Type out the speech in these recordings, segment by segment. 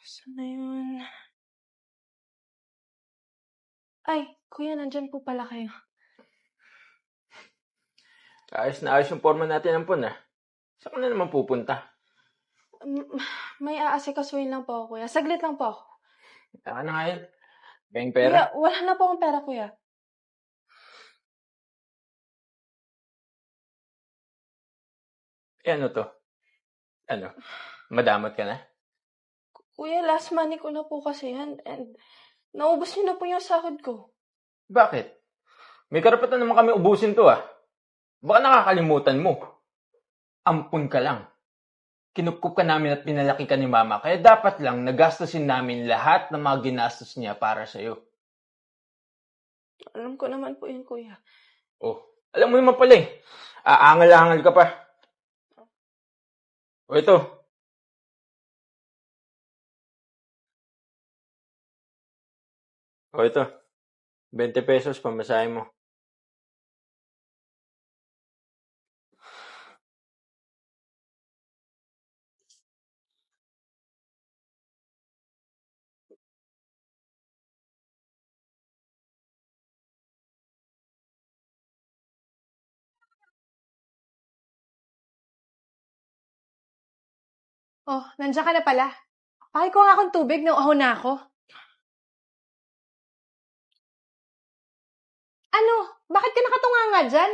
Saan na yun? Ay, kuya, nandyan po pala kayo. Ayos na ayos yung forma natin ng pun, ah. Saan ka na naman pupunta? May aasikasuhin lang po ako, kuya. Saglit lang po ako. Saka na nga yan. Kayong Kuya, pera. wala na po akong pera, kuya. Eh, ano to? Ano? Madamot ka na? Kuya, last money ko na po kasi yan. And naubos niyo na po yung sahod ko. Bakit? May karapatan naman kami ubusin to, ah. Baka nakakalimutan mo. Ampun ka lang. Kinupkup ka namin at pinalaki ka ni Mama, kaya dapat lang nagastusin namin lahat ng mga ginastos niya para sa'yo. Alam ko naman po yun, kuya. Oh, alam mo naman pala eh. Aangal-angal ka pa. O ito. O ito. 20 pesos pamasahe mo. Oh, nandiyan ka na pala. Pakikuha nga akong tubig, nauuhaw na ako. Ano? Bakit ka nakatunga nga dyan?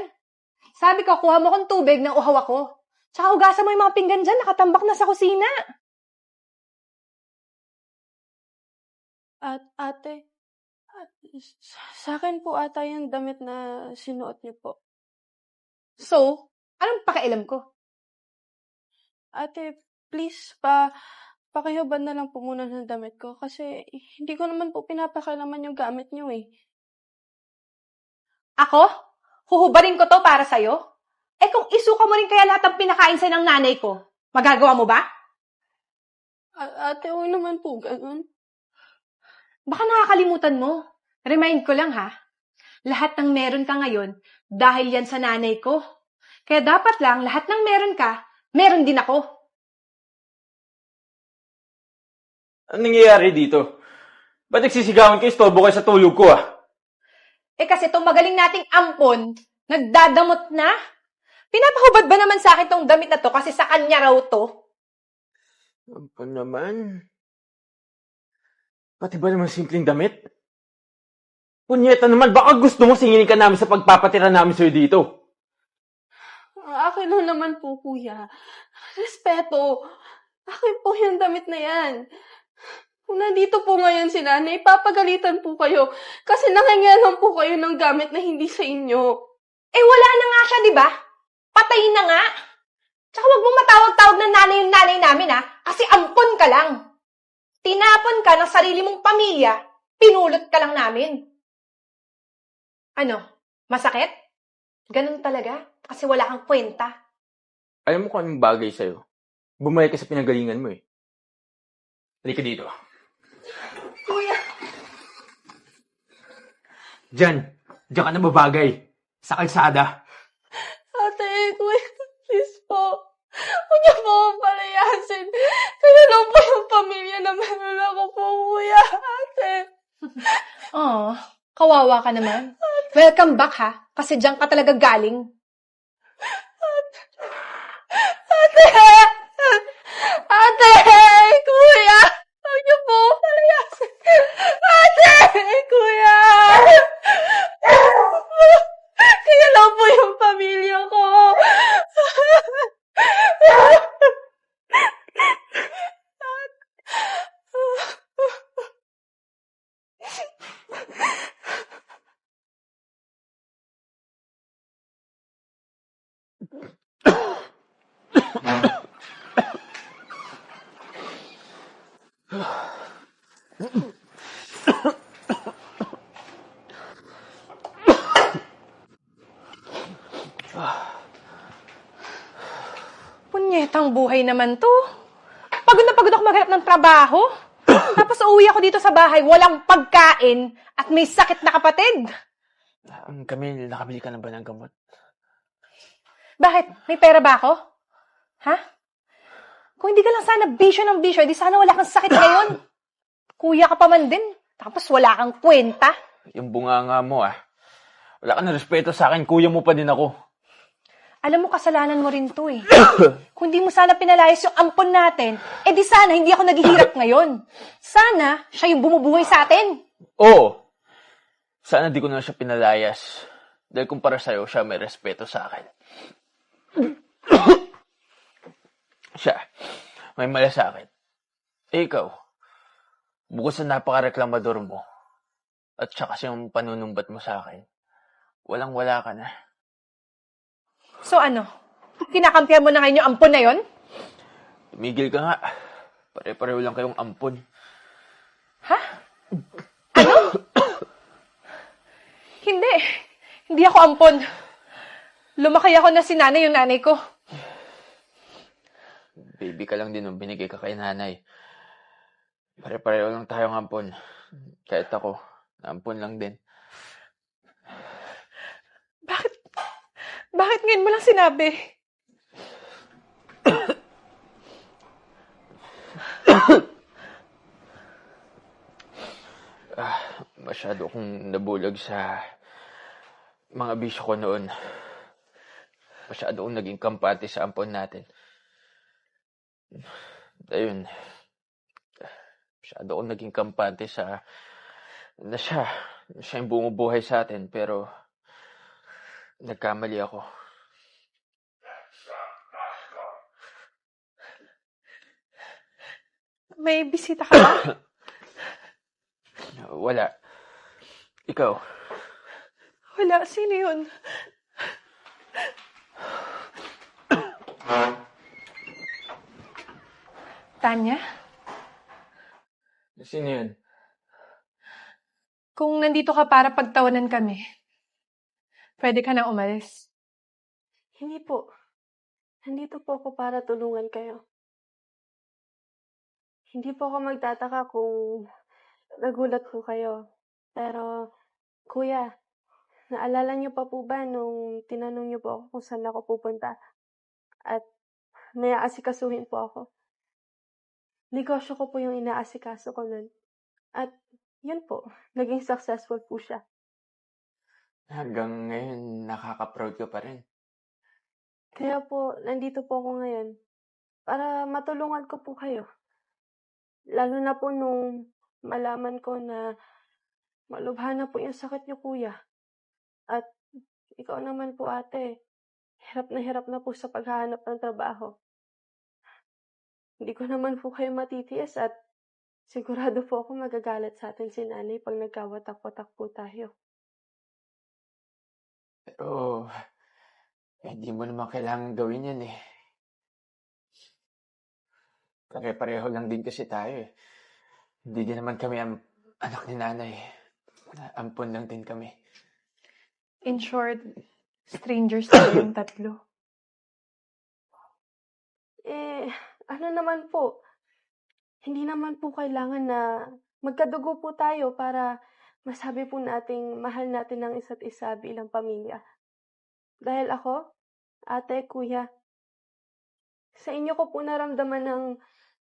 Sabi ko, kuha mo akong tubig, nauuhaw ako. Tsaka ugasan mo yung mga pinggan dyan, nakatambak na sa kusina. Ate, sa akin po ata yung damit na sinuot niyo po. So, anong pakialam ko? Ate, please, pakihubad na lang po muna ng damit ko kasi hindi ko naman po pinapakialaman yung gamit niyo eh. Ako? Huhubarin ko to para sa'yo? Eh kung isuka mo rin kaya lahat ng pinakain sa'yo ng nanay ko, magagawa mo ba? Ate, huwag naman po ganun. Baka nakakalimutan mo. Remind ko lang ha, lahat ng meron ka ngayon dahil yan sa nanay ko. Kaya dapat lang lahat ng meron ka, meron din ako. Anong nangyayari dito? Ba't nagsisigawan kayo? Istorbo kayo sa tulog ko, ah. Eh kasi itong magaling nating ampon, nagdadamot na. Pinapahubad ba naman sa akin tong damit na to kasi sa kanya raw to? Ampun naman. Pati ba naman simpleng damit? Punyeta naman, baka gusto mo singilin ka namin sa pagpapatira namin sa'yo dito. Akin lang naman po, kuya. Respeto. Akin po yung damit na yan. Kung nandito po ngayon si nanay, papagalitan po kayo kasi nangingialam po kayo ng gamit na hindi sa inyo. Eh wala na nga siya, di ba? Patayin na nga. Tsaka wag mong matawag-tawag na nanay yung nanay namin ha, kasi ampon ka lang. Tinapon ka ng sarili mong pamilya, pinulot ka lang namin. Ano? Masakit? Ganun talaga? Kasi wala kang kwenta. Alam mo kung anong bagay sa'yo? Bumalik ka sa pinagalingan mo, eh. Halika dito. Kuya, Diyan ka na babagay. Sa kalsada. ate, kuya, please po. Huwag niyo po akong palayasin. Kaya lang po yung pamilya na meron ako po, kuya. Ate. Oh, kawawa ka naman. Welcome back ha, kasi diyan ka talaga galing. Ate! Ate! Kuya! Huwag niyo po akong palayasin. Ate! Kuya! Kaya lang po yung pamilya ko. Punyetang buhay naman to. Pagod na pagod ako maghanap ng trabaho. Tapos uuwi ako dito sa bahay, walang pagkain at may sakit na kapatid. Camille, nakabili ka na ba ng gamot? Bakit? May pera ba ako? Ha? Kung hindi ka lang sana bisyo ng bisyo, di sana wala kang sakit ngayon. Kuya ka pa man din. Tapos wala kang kwenta. Yung bunganga mo Wala ka na respeto sa akin, kuya mo pa din ako. Alam mo, kasalanan mo rin to eh. Kung di mo sana pinalayas yung ampon natin, di sana hindi ako naghihirap ngayon. Sana siya yung bumubuhay sa atin. Oo. Sana di ko na siya pinalayas. Dahil kumpara sa'yo, siya may respeto sa akin. Siya, may malasakit. Ikaw, bukod sa napaka-reklamador mo, at siya kasi yung panunumbat mo sa akin, walang-wala ka na. So ano? Kinakampihan mo na ngayon yung ampon na yon? Tumigil ka nga. Pare-pareho lang kayong ampon. Ha? Ano? Hindi. Hindi ako ampon. Lumakay ako na si nanay yung nanay ko. Baby ka lang din nung binigay ka kay nanay. Pare-pareho lang tayong ampon. Kahit ako, ampon lang din. Bakit ngayon mo lang sinabi? Masyado akong nabulag sa mga bisyo ko noon. Masyado akong naging kampante sa ampon natin. Ayun. Masyado akong naging kampante sa na siya yung bumubuhay sa atin, pero nagkamali ako. May bisita ka ba? Wala. Ikaw? Wala. Sino yun? Tanya? Sino yun? Kung nandito ka para pagtawanan kami, pwede ka na umalis. Hindi po. Nandito po ako para tulungan kayo. Hindi po ako magtataka kung nagulat po kayo. Pero, kuya, naalala niyo pa po ba nung tinanong niyo po ako kung saan ako pupunta? At may aasikasuhin po ako. Negosyo ko po yung inaasikaso ko nun. At yun po, naging successful po siya. Hanggang ngayon, nakaka-proud ka pa rin. Kaya po, nandito po ako ngayon para matulungan ko po kayo. Lalo na po nung malaman ko na malubha na po yung sakit niyo, kuya. At ikaw naman po, ate, hirap na po sa paghahanap ng trabaho. Hindi ko naman po kayo matitiis at sigurado po ako magagalit sa atin si nanay pag nagkawatak-watak po tayo. Pero, hindi mo naman kailangan gawin yan eh. Pare-pareho lang din kasi tayo eh. Hindi din naman kami anak ni nanay. Ampon lang din kami. In short, strangers na yung tatlo. Ano naman po, hindi naman po kailangan na magkadugo po tayo para masabi po nating mahal natin ang isa't isa bilang pamilya. Dahil ako, ate, kuya, sa inyo ko po naramdaman ng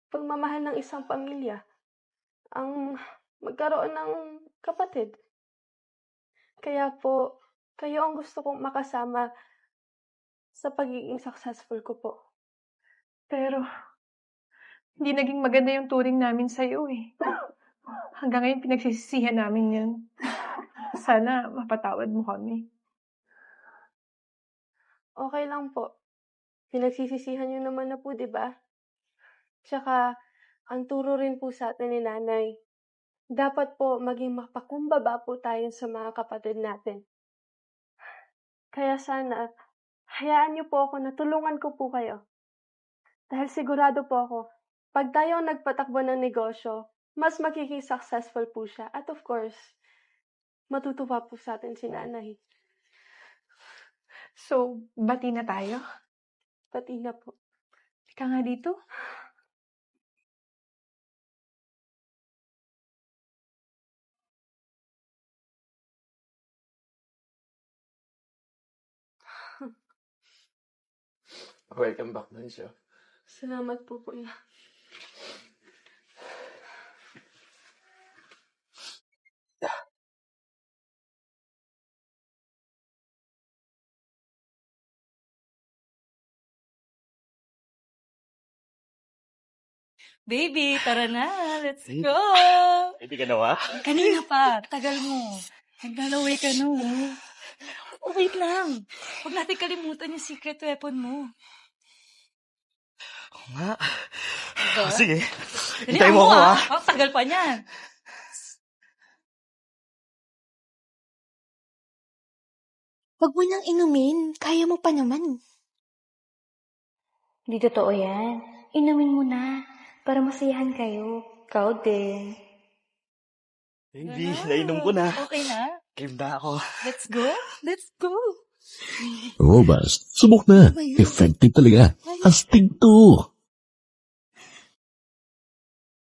pagmamahal ng isang pamilya. Ang magkaroon ng kapatid. Kaya po, kayo ang gusto kong makasama sa pagiging successful ko po. Pero, hindi naging maganda yung turing namin sa'yo eh. Hanggang ngayon pinagsisisihan namin yan. Sana mapatawad mo kami. Okay lang po. Pinagsisisihan niyo naman na po, di ba? Tsaka, ang turo rin po sa atin ni nanay, dapat po maging mapakumbaba po tayo sa mga kapatid natin. Kaya sana, hayaan niyo po ako na tulungan ko po kayo. Dahil sigurado po ako, pag tayo ang nagpatakbo ng negosyo, mas magiging successful po siya. At of course, matutuwa po sa atin si nanay. So, bati na tayo? Pati na po. Ika nga dito. Welcome back, Bunso. Salamat po, kuya. Baby, tara na. Let's go. Hindi ka nawa? Kanina pa. Tagal mo. Naglalaway ka no. Oh, wait lang. Huwag natin kalimutan yung secret weapon mo. Nga. Diba? Sige. Dali Hintayin mo ako, ha? Oh, tagal pa niyan. Huwag mo nang inumin. Kaya mo pa naman. Hindi totoo yan. Inumin mo na para masayahan kayo. Ikaw din. Hindi, nainom ko na. Okay na? Game na ako. Let's go. Let's go. Robust. Subok na. Effective talaga. Astig to.